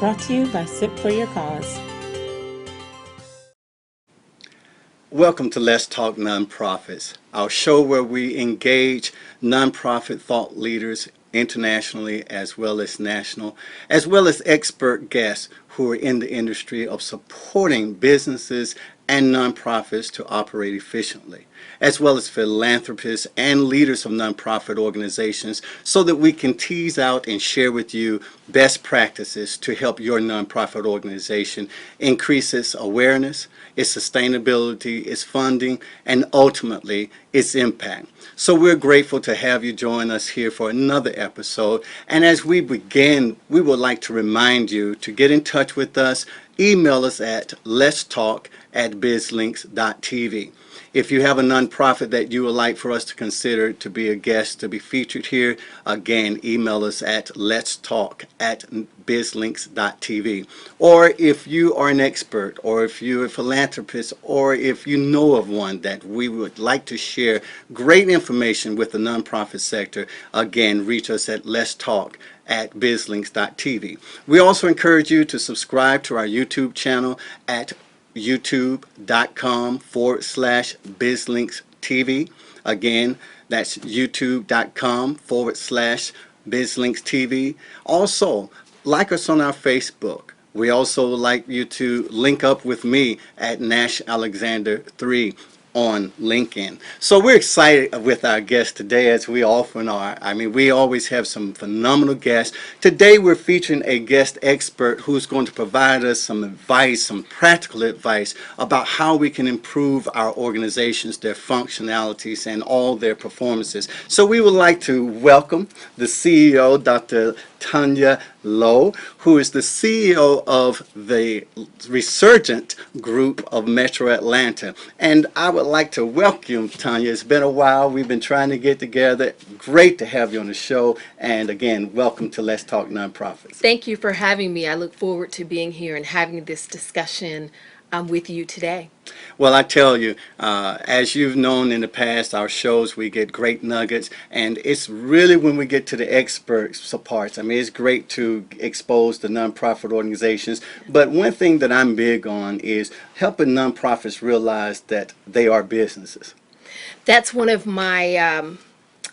Brought to you by Sip for Your Cause. Welcome to Let's Talk Nonprofits, our show where we engage nonprofit thought leaders internationally as well as national, as well as expert guests who are in the industry of supporting businesses and nonprofits to operate efficiently, as well as philanthropists and leaders of nonprofit organizations, so that we can tease out and share with you best practices to help your nonprofit organization increase its awareness, its sustainability, its funding, and ultimately its impact. So we're grateful to have you join us here for another episode. And as we begin, we would like to remind you to get in touch with us. Email us at letstalk@bizlinks.tv. If you have a nonprofit that you would like for us to consider to be a guest, to be featured here, again, email us at letstalk@bizlinks.tv. Or if you are an expert, or if you're a philanthropist, or if you know of one that we would like to share great information with the nonprofit sector, again, reach us at letstalk@bizlinks.tv. We also encourage you to subscribe to our YouTube channel at youtube.com/BizLinksTV. Again, that's youtube.com/BizLinksTV. Also, like us on our Facebook. We also like you to link up with me at Nash Alexander 3 on LinkedIn. So we're excited with our guests today, as we often are. I mean, we always have some phenomenal guests. Today we're featuring a guest expert who's going to provide us some advice, some practical advice about how we can improve our organizations, their functionalities, and all their performances. So we would like to welcome the CEO, Dr. Taunya Lowe, who is the CEO of the Resurgent Group of Metro Atlanta. And I would like to welcome Taunya. It's been a while. We've been trying to get together. Great to have you on the show. And again, welcome to Let's Talk Nonprofits. Thank you for having me. I look forward to being here and having this discussion with you today. Well, I tell you, as you've known in the past, our shows, we get great nuggets, and it's really when we get to the experts parts. I mean, it's great to expose the nonprofit organizations, but one thing that I'm big on is helping nonprofits realize that they are businesses. That's one of my,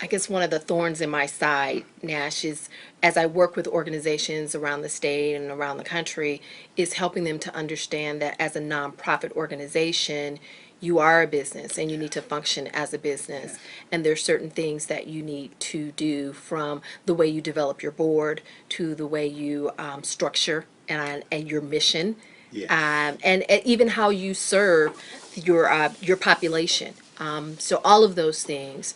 I guess one of the thorns in my side, Nash, is as I work with organizations around the state and around the country, is helping them to understand that as a nonprofit organization, you are a business and you need to function as a business. And there's certain things that you need to do, from the way you develop your board to the way you structure and your mission, Yes. and even how you serve your population. So all of those things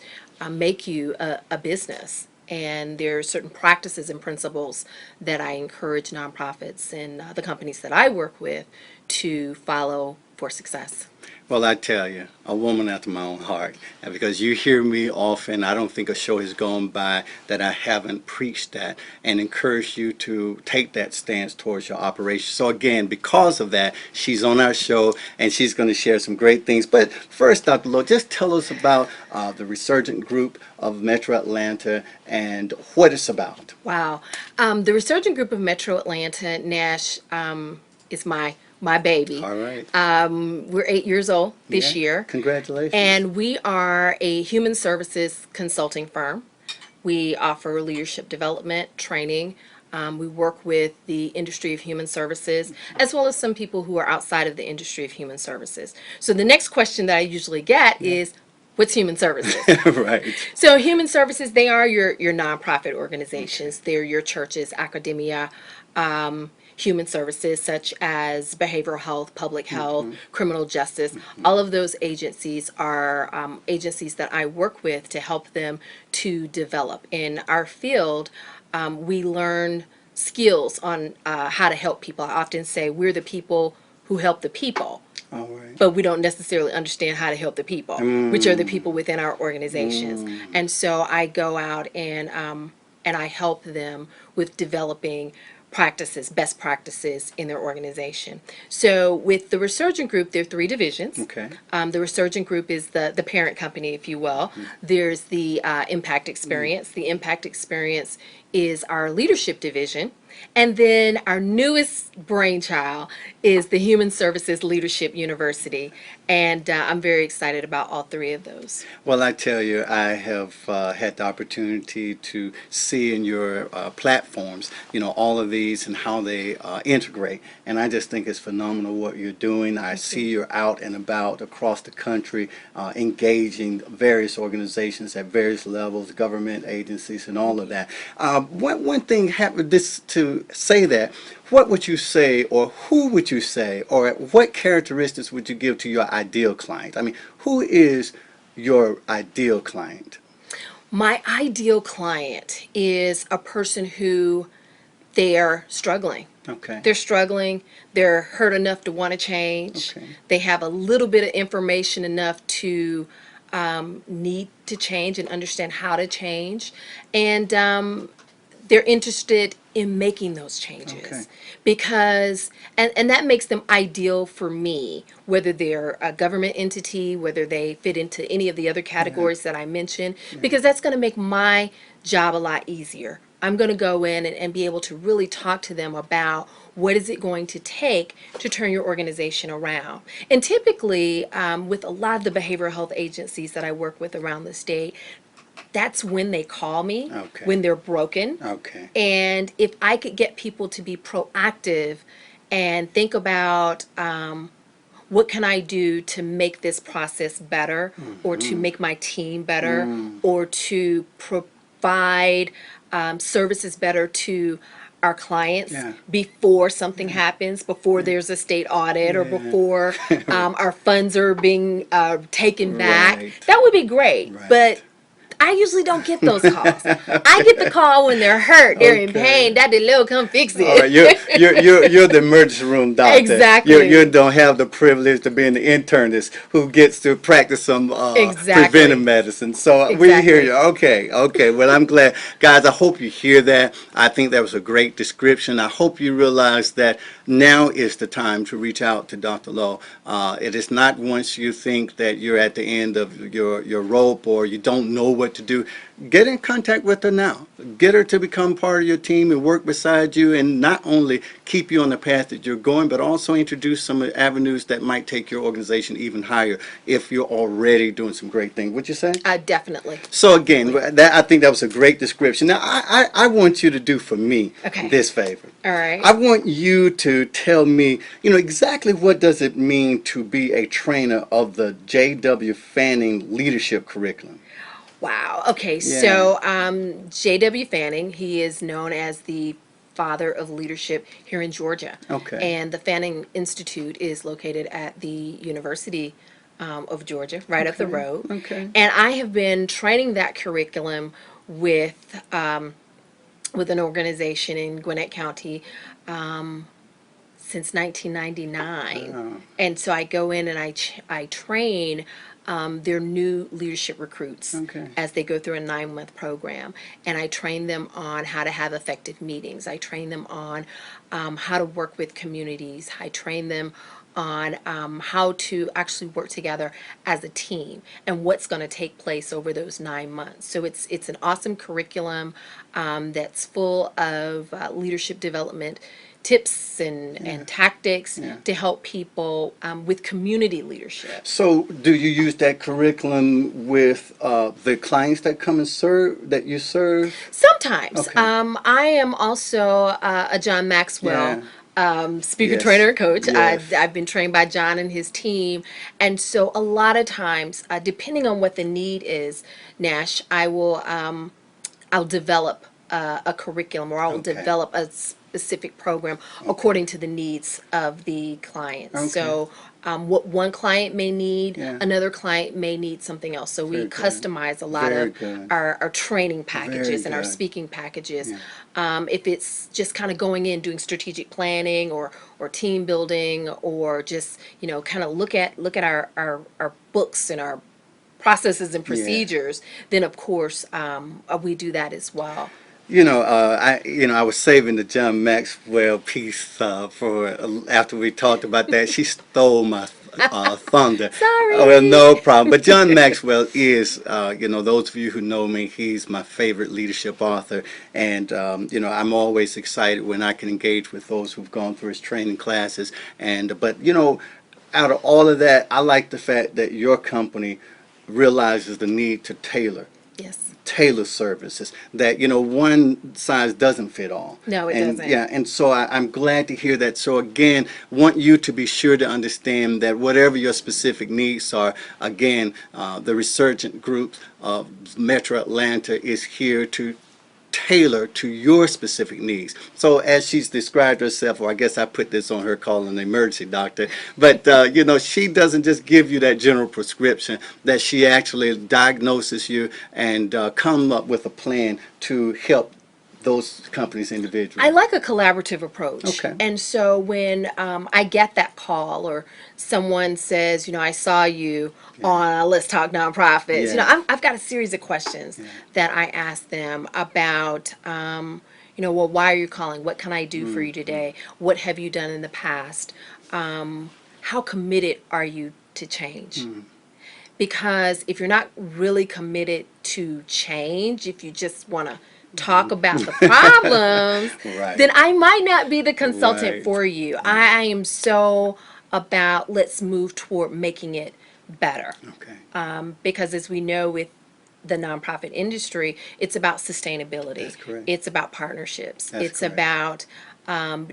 make you a business. And there are certain practices and principles that I encourage nonprofits and the companies that I work with to follow for success. Well, I tell you, a woman after my own heart. And because you hear me often, I don't think a show has gone by that I haven't preached that and encouraged you to take that stance towards your operation. So again, because of that, she's on our show and she's going to share some great things. But first, Dr. Lowe, just tell us about the Resurgent Group of Metro Atlanta and what it's about. Wow. The Resurgent Group of Metro Atlanta, Nash, is my baby. All right. We're 8 years old this year. Congratulations. And we are a human services consulting firm. We offer leadership development, training. We work with the industry of human services, as well as some people who are outside of the industry of human services. So the next question that I usually get is, what's human services? Right. So human services, they are your nonprofit organizations. They're your churches, academia, human services such as behavioral health, public health, criminal justice. All of those agencies are agencies that I work with to help them to develop. In our field, we learn skills on how to help people. I often say we're the people who help the people. All right. But we don't necessarily understand how to help the people, which are the people within our organizations. And so I go out and I help them with developing practices, best practices in their organization. So with the Resurgent Group, there are 3 divisions. Okay. The Resurgent Group is the parent company, if you will. There's the Impact Experience. The Impact Experience is our leadership division. And then our newest brainchild is the Human Services Leadership University. And I'm very excited about all three of those. Well, I tell you, I have had the opportunity to see in your platforms, all of these and how they integrate. And I just think it's phenomenal what you're doing. I see you're out and about across the country, engaging various organizations at various levels, government agencies, and all of that. One thing happened this to say that. What would you say, or who would you say, or what characteristics would you give to your ideal client? I mean, who is your ideal client? My ideal client is a person who they're struggling. Okay. They're struggling. They're hurt enough to want to change. Okay. They have a little bit of information enough to need to change and understand how to change. And they're interested in making those changes. Okay. Because and that makes them ideal for me, whether they're a government entity, whether they fit into any of the other categories that I mentioned, because that's going to make my job a lot easier. I'm going to go in and be able to really talk to them about what is it going to take to turn your organization around. And typically, with a lot of the behavioral health agencies that I work with around the state, that's when they call me, Okay. when they're broken. Okay. And if I could get people to be proactive and think about what can I do to make this process better, or to make my team better, or to provide services better to our clients before something happens, before there's a state audit, or before our funds are being taken back. Right. That would be great. Right. But I usually don't get those calls. I get the call when they're hurt, they're in Okay. pain. Daddy Lil, come fix it. All right, you're the emergency room doctor. Exactly. You don't have the privilege to be the internist who gets to practice some Exactly. preventive medicine. So we hear you. Okay. Well, I'm glad, guys. I hope you hear that. I think that was a great description. I hope you realize that now is the time to reach out to Dr. Lowe. It is not once you think that you're at the end of your rope or you don't know what to do. Get in contact with her now. Get her to become part of your team and work beside you, and not only keep you on the path that you're going, but also introduce some avenues that might take your organization even higher if you're already doing some great things. Would you say? Definitely. So again, I think that was a great description. Now, I want you to do for me this favor. All right. I want you to tell me, exactly what does it mean to be a trainer of the J.W. Fanning Leadership Curriculum? Wow. Okay. So J.W. Fanning, he is known as the father of leadership here in Georgia. Okay. And the Fanning Institute is located at the University of Georgia, right up the road. Okay. And I have been training that curriculum with an organization in Gwinnett County since 1999. And so I go in and I train their new leadership recruits as they go through a 9-month program. And I train them on how to have effective meetings. I train them on how to work with communities. I train them on how to actually work together as a team and what's going to take place over those 9 months. So it's an awesome curriculum that's full of leadership development tips and tactics to help people with community leadership. So do you use that curriculum with the clients that come and that you serve? Sometimes. Okay. I am also a John Maxwell speaker, trainer, coach. Yes. I've been trained by John and his team. And so a lot of times, depending on what the need is, Nash, I'll develop a curriculum, or I'll develop a specific program according to the needs of the clients. So what one client may need, another client may need something else. So we customize a lot of our training packages and our speaking packages. If it's just kind of going in, doing strategic planning or team building, or just, kind of look at our books and our processes and procedures, then of course we do that as well. I was saving the John Maxwell piece for after we talked about that. She stole my thunder. Sorry. Well, no problem. But John Maxwell is, those of you who know me, he's my favorite leadership author. And, I'm always excited when I can engage with those who've gone through his training classes. But, out of all of that, I like the fact that your company realizes the need to Yes. tailor services, that one size doesn't fit all. No, it and doesn't. Yeah, and so I'm glad to hear that. So again, want you to be sure to understand that whatever your specific needs are, again, the Resurgent Group of Metro Atlanta is here to tailor to your specific needs. So as she's described herself, or I guess I put this on her calling an emergency doctor, but she doesn't just give you that general prescription, that she actually diagnoses you and come up with a plan to help those companies individually. I like a collaborative approach. Okay. And so when I get that call or someone says, I saw you on Let's Talk Nonprofits, Yeah. I've got a series of questions that I ask them about, well, why are you calling? What can I do for you today? What have you done in the past? How committed are you to change? Because if you're not really committed to change, if you just want to talk about the problems, Right. then I might not be the consultant Right. for you. I am so about let's move toward making it better. Okay. Because as we know with the nonprofit industry, it's about sustainability. That's correct. It's about partnerships. That's It's correct. about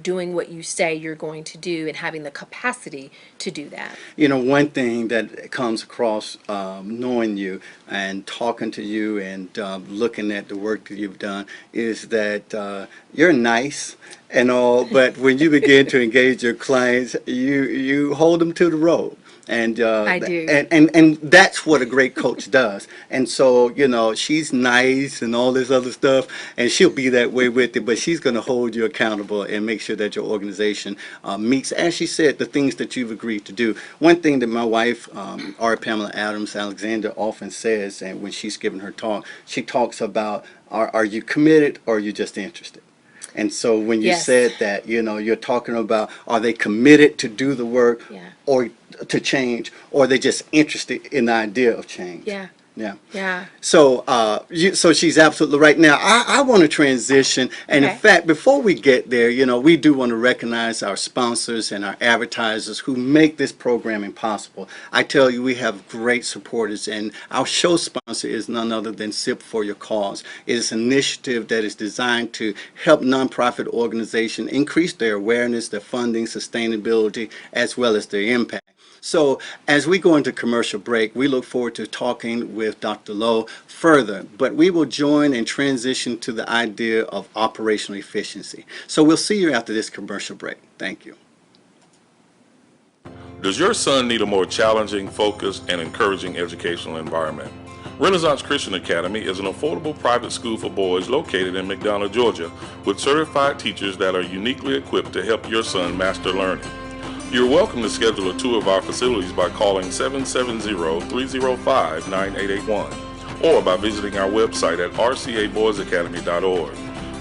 doing what you say you're going to do and having the capacity to do that. One thing that comes across knowing you and talking to you and looking at the work that you've done is that you're nice and all, but when you begin to engage your clients, you hold them to the road. And I do. And that's what a great coach does. And so, she's nice and all this other stuff, and she'll be that way with it, but she's going to hold you accountable and make sure that your organization meets, as she said, the things that you've agreed to do. One thing that my wife, R. Pamela Adams Alexander, often says, and when she's giving her talk, she talks about, are you committed or are you just interested? And so when you Yes. said that, you're talking about, are they committed to do the work or to change, or are they just interested in the idea of change? Yeah. Yeah. Yeah. So, so she's absolutely right. Now, I want to transition, and in Okay. fact, before we get there, we do want to recognize our sponsors and our advertisers who make this programming possible. I tell you, we have great supporters, and our show sponsor is none other than SIP for Your Cause. It is an initiative that is designed to help nonprofit organizations increase their awareness, their funding, sustainability, as well as their impact. So as we go into commercial break, we look forward to talking with Dr. Lowe further, but we will join and transition to the idea of operational efficiency. So we'll see you after this commercial break. Thank you. Does your son need a more challenging, focused, and encouraging educational environment? Renaissance Christian Academy is an affordable private school for boys located in McDonough, Georgia, with certified teachers that are uniquely equipped to help your son master learning. You're welcome to schedule a tour of our facilities by calling 770-305-9881 or by visiting our website at rcaboysacademy.org.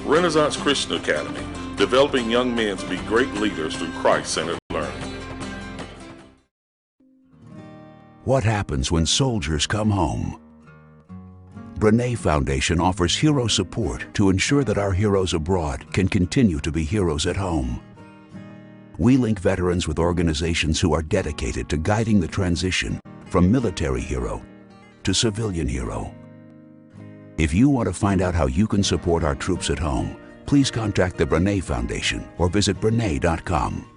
Renaissance Christian Academy, developing young men to be great leaders through Christ-centered learning. What happens when soldiers come home? Brene Foundation offers hero support to ensure that our heroes abroad can continue to be heroes at home. We link veterans with organizations who are dedicated to guiding the transition from military hero to civilian hero. If you want to find out how you can support our troops at home, please contact the Brene Foundation or visit brene.com.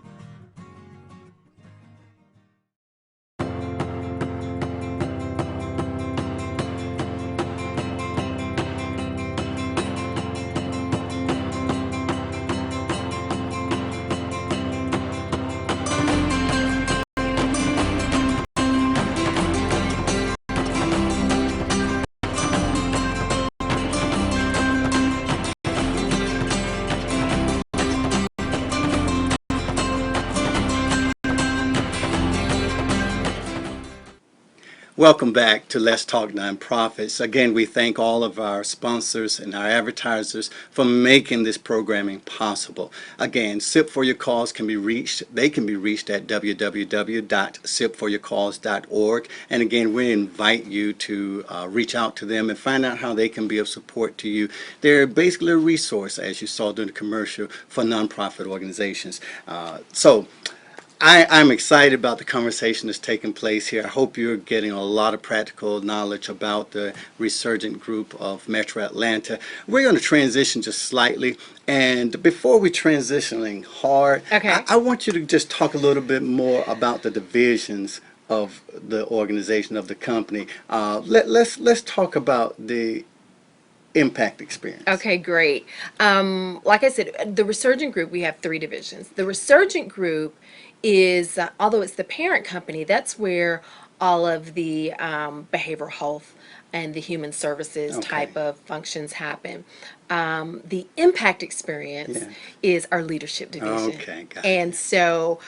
Welcome back to Let's Talk Nonprofits. Again, we thank all of our sponsors and our advertisers for making this programming possible. Again, SIP for Your Cause can be reached. They can be reached at www.sipforyourcause.org. And again, we invite you to reach out to them and find out how they can be of support to you. They're basically a resource, as you saw during the commercial, for nonprofit organizations. I'm excited about the conversation that's taking place here. I hope you're getting a lot of practical knowledge about the Resurgent Group of Metro Atlanta. We're going to transition just slightly. And before we transitioning hard, Okay. I want you to just talk a little bit more about the divisions of the organization, of the company. Let's talk about the impact experience. Okay, great. Like I said, the Resurgent Group, we have 3 divisions. The Resurgent Group is, although it's the parent company, that's where all of the behavioral health and the human services Okay. type of functions happen. The impact experience Yeah. is our leadership division. Okay, got it. And so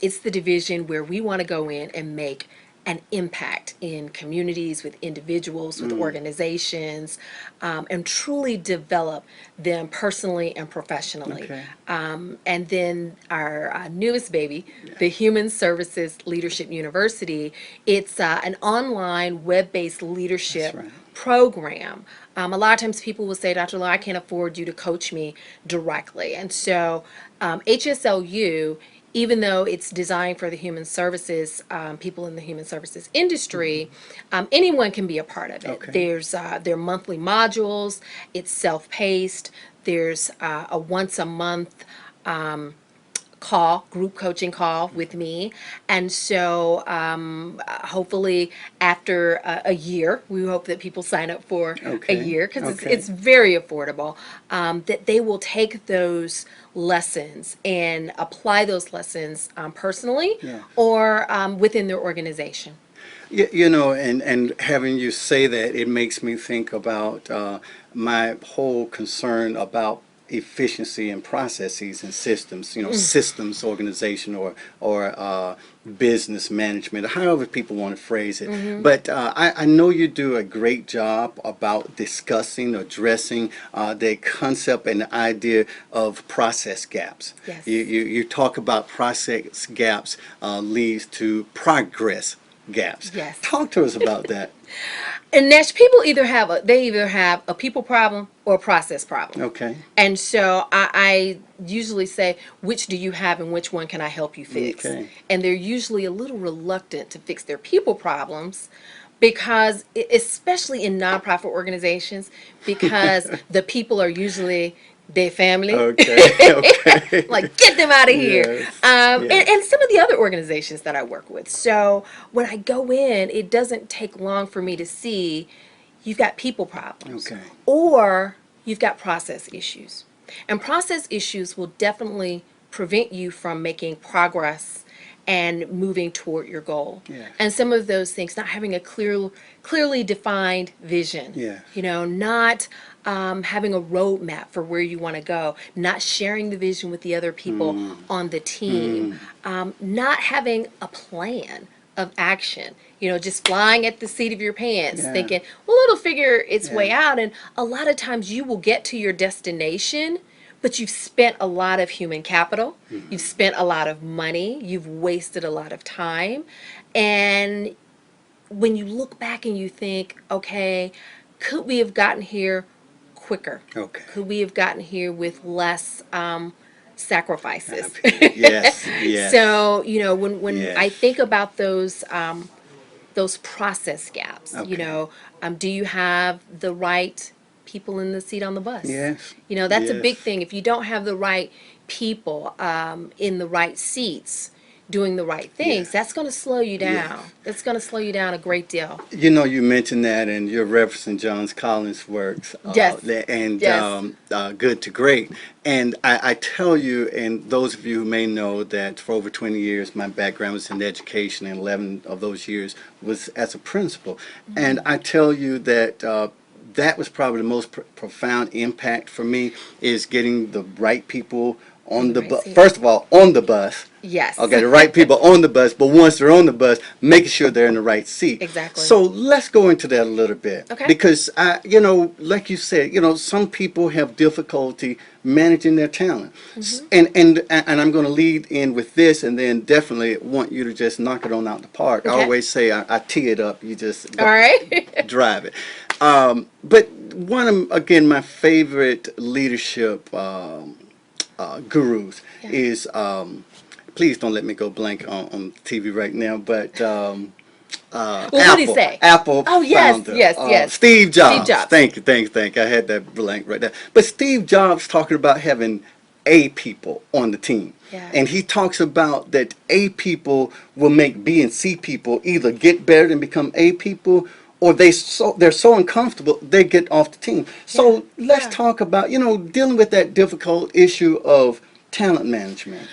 it's the division where we want to go in and make an impact in communities, with individuals, with organizations, and truly develop them personally and professionally. Okay. And then our newest baby, the Human Services Leadership University, it's an online web-based leadership That's right. program. A lot of times people will say, Dr. Lowe, I can't afford you to coach me directly. And so HSLU, even though it's designed for the human services, people in the human services industry, anyone can be a part of it. Okay. There are monthly modules. It's self-paced. There's a once a month group coaching call with me. And so hopefully after a year, we hope that people sign up for Okay. a year, because Okay. it's very affordable, that they will take those lessons and apply those lessons personally Yeah. or within their organization. You know, and having you say that, it makes me think about my whole concern about efficiency and processes and systems, you know, systems organization or business management, however people want to phrase it. But I know you do a great job about discussing, addressing the concept and the idea of process gaps. Yes. You talk about process gaps leads to progress gaps. Yes. Talk to us about that. And Nash, people either have a people problem or a process problem. Okay. And so I usually say, which do you have and which one can I help you fix? Okay. And they're usually a little reluctant to fix their people problems because, especially in nonprofit organizations, because the people are usually their family. Okay. Okay. Like, get them out of here. Yes, And some of the other organizations that I work with. So when I go in, it doesn't take long for me to see you've got people problems. Okay. Or you've got process issues. And process issues will definitely prevent you from making progress and moving toward your goal. Yeah. And some of those things, not having a clearly defined vision. Yeah. You know, not having a roadmap for where you want to go, not sharing the vision with the other people on the team, not having a plan of action, you know, just flying at the seat of your pants, Yeah. thinking, well, it'll figure its way Yeah. out. And a lot of times you will get to your destination, but you've spent a lot of human capital, you've spent a lot of money, you've wasted a lot of time. And when you look back and you think, okay, could we have gotten here quicker? Okay. Could we have gotten here with less sacrifices? Yes. Yes. So, you know, when Yes. I think about those process gaps, Okay. you know, do you have the right people in the seat on the bus? Yes. You know, that's a big Yes. thing. If you don't have the right people in the right seats doing the right things, Yeah. that's going to slow you down. Yeah. That's going to slow you down a great deal. You know, you mentioned that, and you're referencing John Collins' works. Yes. And Yes. Good to Great. And I tell you, and those of you who may know that for over 20 years, my background was in education, and 11 of those years was as a principal. And I tell you that that was probably the most profound impact for me, is getting the right people on the Right bus. seat. First of all, on the bus. Yes. Okay, the right people on the bus, but once they're on the bus, making sure they're in the right seat. Exactly. So let's go into that a little bit. Okay. Because, you know, like you said, you know, some people have difficulty managing their talent. And I'm going to lead in with this, and then definitely want you to just knock it on out the park. I Okay. always say I tee it up, you just All right. drive it. But one of, again, my favorite leadership gurus is, please don't let me go blank on TV right now, but Well, Apple. what did he say? Apple Oh, yes, founder. yes. Steve Jobs. Steve Jobs. Thank you. I had that blank right there. But Steve Jobs talking about having A people on the team. Yeah. And he talks about that A people will make B and C people either get better and become A people, or they're so uncomfortable they get off the team. So let's talk about, you know, dealing with that difficult issue of talent management.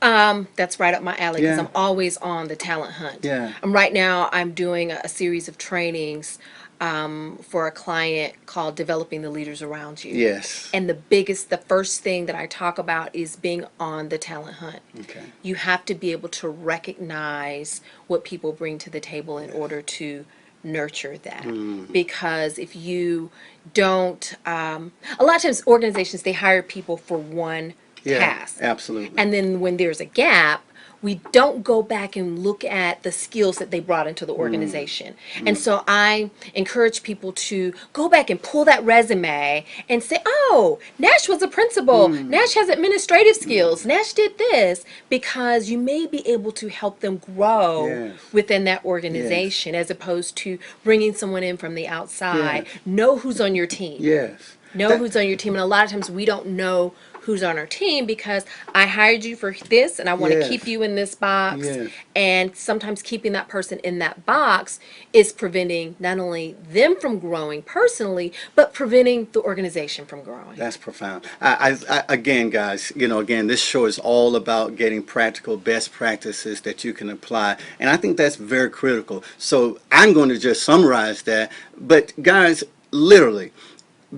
That's right up my alley because Yeah. I'm always on the talent hunt. Yeah. Right now I'm doing a series of trainings for a client called Developing the Leaders Around You. Yes. And the first thing that I talk about is being on the talent hunt. Okay. You have to be able to recognize what people bring to the table in order to nurture that. Because if you don't, a lot of times organizations, they hire people for one task. Absolutely. And then when there's a gap, we don't go back and look at the skills that they brought into the organization. And so I encourage people to go back and pull that resume and say, oh, Nash was a principal. Nash has administrative skills. Nash did this, because you may be able to help them grow Yes. within that organization as opposed to bringing someone in from the outside. Yes. Know who's on your team. Yes. Know who's on your team. And a lot of times we don't know who's on our team because I hired you for this and I want to Yes. keep you in this box. Yes. And sometimes keeping that person in that box is preventing not only them from growing personally, but preventing the organization from growing. That's profound. I again, guys, you know, again, this show is all about getting practical best practices that you can apply. And I think that's very critical. So I'm going to just summarize that. But guys, literally,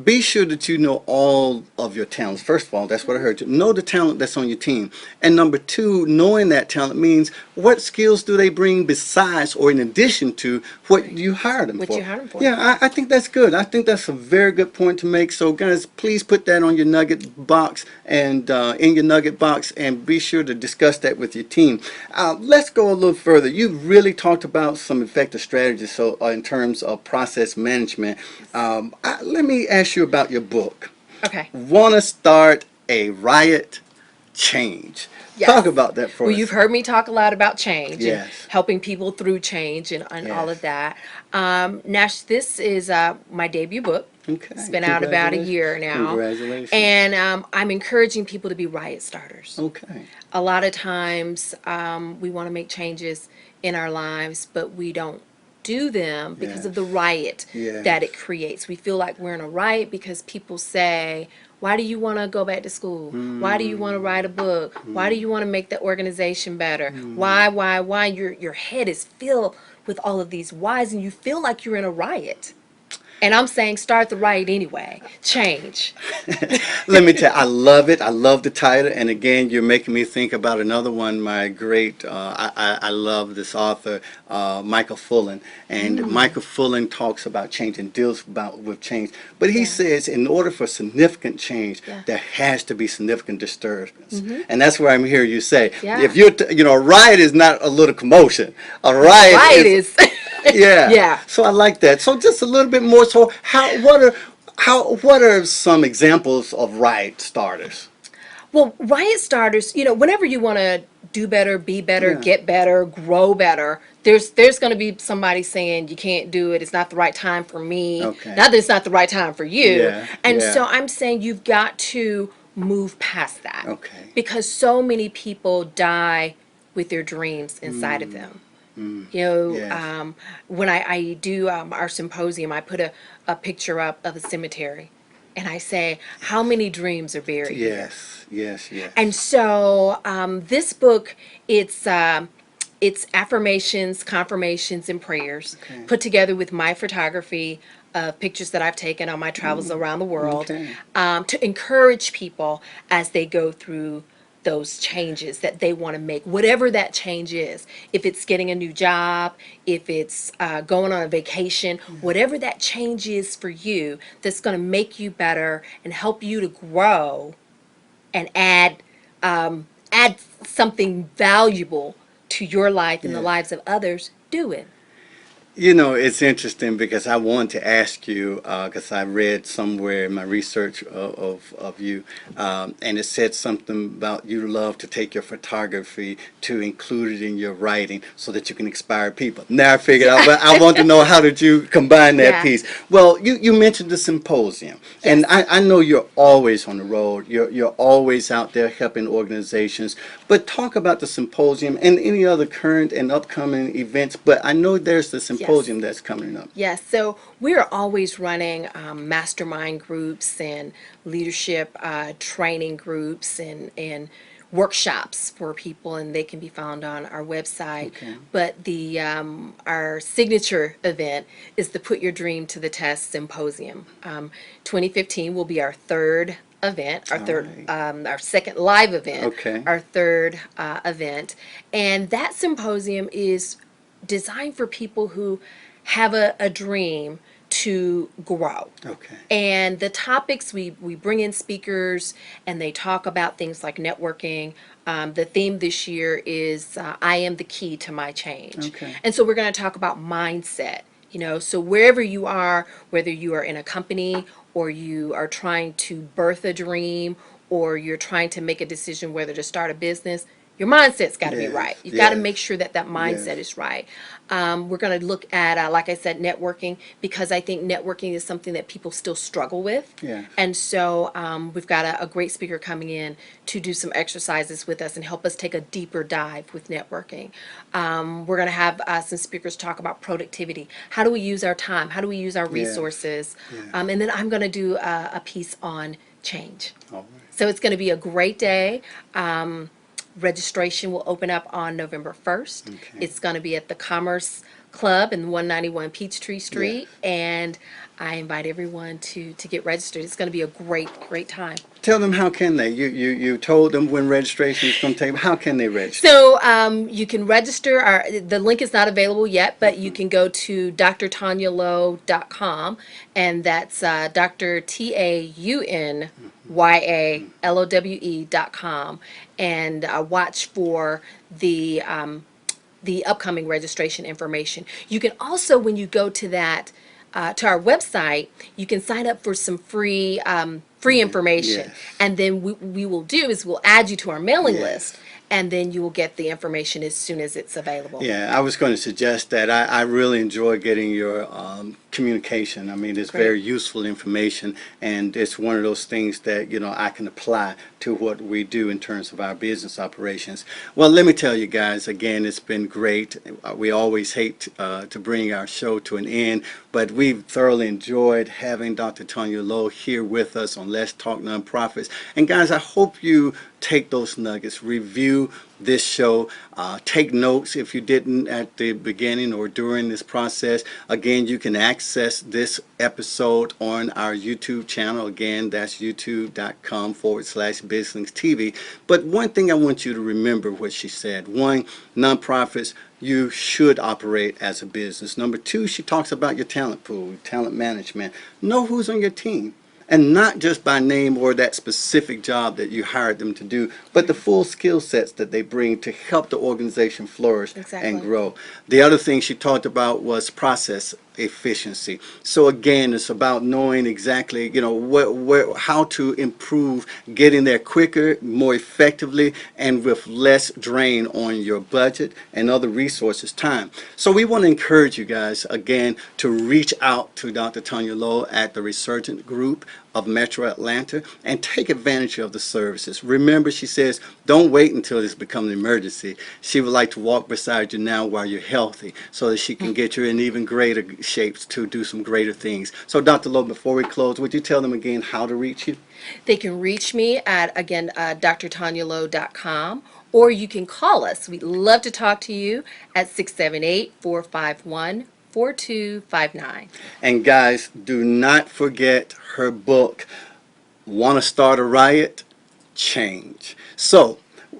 be sure that you know all of your talents. First of all, that's what I heard. Know the talent that's on your team. And number two, knowing that talent means what skills do they bring besides or in addition to what you hired them for. What you hired them for. Yeah, I think that's good. I think that's a very good point to make. So guys, please put that on your nugget box and in your nugget box, and be sure to discuss that with your team. Let's go a little further. You've really talked about some effective strategies so in terms of process management. Let me ask you about your book. Okay. Want to start a Riot change. Yes. Talk about that for us. Well, you've heard me talk a lot about change Yes. and helping people through change and all Yes. of that. Nash, this is my debut book. Okay. It's been out about a year now. Congratulations. And I'm encouraging people to be Riot starters. Okay. A lot of times we want to make changes in our lives, but we don't do them because of the riot Yes. that it creates. We feel like we're in a riot because people say, why do you want to go back to school? Why do you want to write a book? Why do you want to make the organization better? Why? Your head is filled with all of these whys and you feel like you're in a riot. And I'm saying start the riot anyway. Change. Let me tell you, I love it. I love the title. And again, you're making me think about another one, my great, I love this author, Michael Fullan. And Michael Fullan talks about change and deals with change. But he says in order for significant change, there has to be significant disturbance. And that's where I'm hearing you say, if you're, a riot is not a little commotion. A riot is. Yeah. Yeah. So I like that. So just a little bit more. So what are some examples of riot starters? Well, riot starters, whenever you want to do better, be better, get better, grow better, there's going to be somebody saying you can't do it. It's not the right time for me. Okay. Not that it's not the right time for you. Yeah, And yeah. so I'm saying you've got to move past that. Okay. Because so many people die with their dreams inside of them. Yes. When I do our symposium, I put a picture up of a cemetery, and I say, how many dreams are buried here? Yes. And so this book, it's It's affirmations, confirmations, and prayers Okay. put together with my photography of pictures that I've taken on my travels around the world, Okay. to encourage people as they go through those changes that they want to make, whatever that change is. If it's getting a new job, if it's going on a vacation, whatever that change is for you, that's going to make you better and help you to grow and add something valuable to your life and the Yeah. lives of others, do it. You know, it's interesting because I wanted to ask you, because I read somewhere in my research of you, and it said something about you love to take your photography to include it in your writing so that you can inspire people. Now I figured out, but I want to know, how did you combine that Yeah. piece? Well, you mentioned the symposium, and Yes. I know you're always on the road. You're always out there helping organizations. But talk about the symposium and any other current and upcoming events. But I know there's the symposium that's coming up. Yes, so we're always running mastermind groups and leadership training groups and workshops for people, and they can be found on our website. Okay. But the our signature event is the Put Your Dream to the Test Symposium. 2015 will be our third event, right. our second live event, Okay. our third event, and that symposium is designed for people who have a dream to grow. Okay. And the topics, we bring in speakers and they talk about things like networking. The theme this year is I am the key to my change. Okay. And so we're going to talk about mindset. So wherever you are, whether you are in a company or you are trying to birth a dream or you're trying to make a decision whether to start a business, your mindset's got to be Yes, right. You've got to yes, make sure that mindset yes. is right. We're going to look at, like I said, networking, because I think networking is something that people still struggle with. Yeah. And so we've got a great speaker coming in to do some exercises with us and help us take a deeper dive with networking. We're going to have some speakers talk about productivity. How do we use our time? How do we use our resources? yes. And then I'm going to do a piece on change. All right. So it's going to be a great day. Registration will open up on November 1st. Okay. It's going to be at the Commerce Club in 191 Peachtree Street, and I invite everyone to get registered. It's going to be a great time. Tell them, how can they? You told them when registration is going to take. How can they register? So you can register. The link is not available yet, but you can go to drtaunyalowe.com, and that's Dr. TAUNYALOWE.com, and watch for the upcoming registration information. You can also, when you go to that to our website, you can sign up for some free information, Yes. and then we will do is we'll add you to our mailing Yes. list, and then you will get the information as soon as it's available. Yeah, I was going to suggest that. I really enjoy getting your communication. I mean, it's Great. very useful information, and it's one of those things that, I can apply to what we do in terms of our business operations. Well, let me tell you guys, again, it's been great. We always hate to bring our show to an end, but we've thoroughly enjoyed having Dr. Taunya Lowe here with us on Let's Talk Nonprofits. And guys, I hope you take those nuggets, review this show, take notes if you didn't at the beginning or during this process. Again, you can access this episode on our YouTube channel. Again, that's youtube.com/BizLinksTV. But one thing I want you to remember what she said. One, nonprofits, you should operate as a business. Number two, she talks about your talent pool, talent management. Know who's on your team. And not just by name or that specific job that you hired them to do, but the full skill sets that they bring to help the organization flourish Exactly. and grow. The other thing she talked about was process efficiency. So again, it's about knowing exactly, how to improve getting there quicker, more effectively, and with less drain on your budget and other resources, time. So we want to encourage you guys, again, to reach out to Dr. Taunya Lowe at the Resurgent Group of Metro Atlanta and take advantage of the services. Remember, she says, don't wait until this becomes an emergency. She would like to walk beside you now while you're healthy so that she can get you in even greater shapes to do some greater things. So Dr. Lowe, before we close, would you tell them again how to reach you? They can reach me at, again, drtaunyalowe.com, or you can call us. We'd love to talk to you at 678-451-4259. And guys, do not forget her book, Want to Start a Riot? Change. So,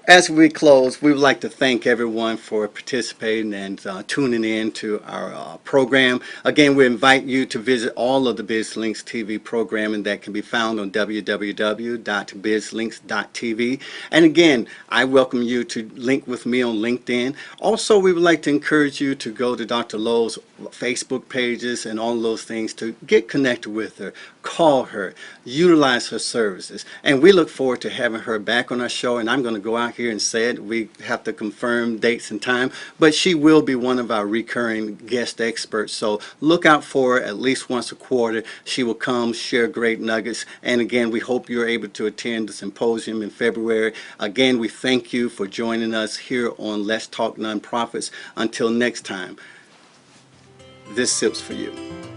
as we close, we would like to thank everyone for participating and tuning in to our program. Again, we invite you to visit all of the BizLinks TV programming that can be found on www.bizlinks.tv. And again, I welcome you to link with me on LinkedIn. Also, we would like to encourage you to go to Dr. Lowe's Facebook pages and all those things to get connected with her, call her, utilize her services. And we look forward to having her back on our show. And I'm going to go out here and say it. We have to confirm dates and time, but she will be one of our recurring guest experts. So look out for her at least once a quarter. She will come, share great nuggets. And again, we hope you're able to attend the symposium in February. Again, we thank you for joining us here on Let's Talk Nonprofits. Until next time, this sip's for you.